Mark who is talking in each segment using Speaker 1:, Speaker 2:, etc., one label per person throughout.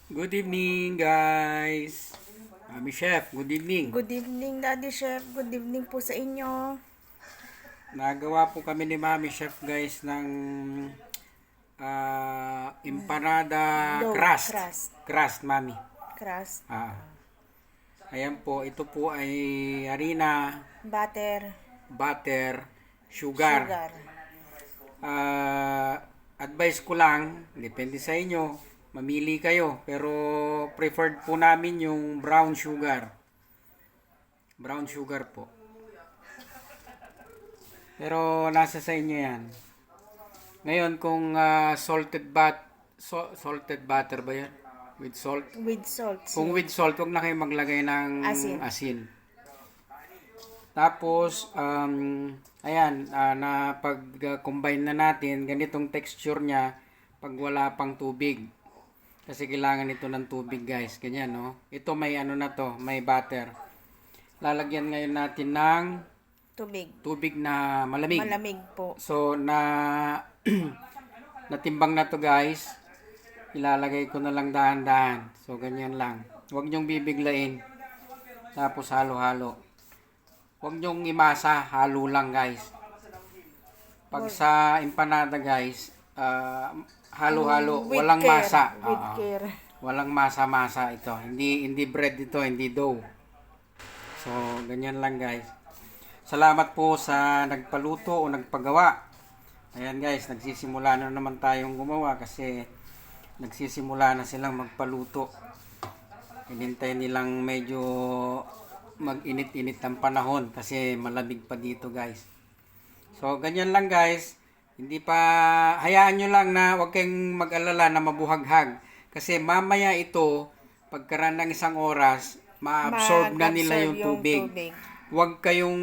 Speaker 1: Good evening, guys. Mami Chef, good evening.
Speaker 2: Good evening, Daddy Chef. Good evening po sa inyo.
Speaker 1: Nagawa po kami ni Mami Chef, guys, ng empanada
Speaker 2: Dough,
Speaker 1: crust.
Speaker 2: crust.
Speaker 1: Crust, Mami.
Speaker 2: Crust,
Speaker 1: Ayan po, ito po ay harina, butter, sugar. Advice ko lang, depende sa inyo, mamili kayo. Pero preferred po namin yung brown sugar. Brown sugar po. Pero nasa sa inyo yan. Ngayon kung salted butter ba yan? With salt?
Speaker 2: With salt.
Speaker 1: Kung with salt, huwag na kayo maglagay ng asin. Tapos, ayan, na pag-combine na natin, ganitong texture niya pag wala pang tubig. Kasi kailangan ito ng tubig, guys. Ganyan, no? Ito may ano na to, may butter. Lalagyan ngayon natin ng tubig na malamig.
Speaker 2: Malamig po.
Speaker 1: So, natimbang na to, guys. Ilalagay ko na lang dahan-dahan. So, ganyan lang. Huwag nyong bibiglain. Tapos, halo-halo. Huwag nyong imasa. Halo lang, guys. Pag sa empanada, guys, halo-halo. Walang masa.
Speaker 2: With care.
Speaker 1: Walang masa-masa ito. Hindi bread ito. Hindi dough. So, ganyan lang, guys. Salamat po sa nagpaluto o nagpagawa. Ayan, guys. Nagsisimula na naman tayong gumawa kasi nagsisimula na silang magpaluto. Hinintay nilang medyo mag-init-init ang panahon kasi malamig pa dito, guys. So, ganyan lang, guys. Hindi pa, hayaan nyo lang na huwag kayong mag-alala na mabuhaghag. Kasi mamaya ito, pagkaraan ng isang oras, ma-absorb na nila yung tubig. Huwag kayong,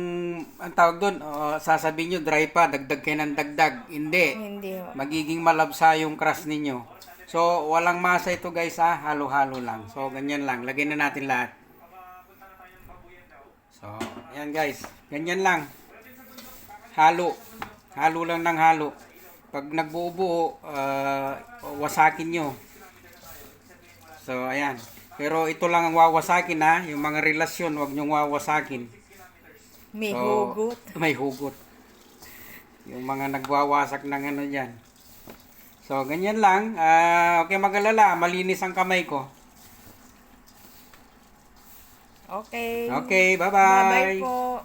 Speaker 1: ang tawag doon, sasabihin nyo, dry pa, dagdag kayo ng dagdag. Hindi. Magiging malabsa yung crust ninyo. So, walang masa ito, guys, halo-halo lang. So, ganyan lang. Lagyan na natin lahat. So, ayan, guys. Ganyan lang. Halo. Halo lang ng halo. Pag nagbuo-buo, wasakin nyo. So, ayan. Pero ito lang ang wawasakin, Yung mga relasyon, wag nyong wawasakin.
Speaker 2: May hugot.
Speaker 1: May hugot. Yung mga nagwawasak ng ano dyan. So, ganyan lang. Okay, mag-alala. Malinis ang kamay ko.
Speaker 2: Okay.
Speaker 1: Okay, bye-bye.
Speaker 2: Bye-bye po.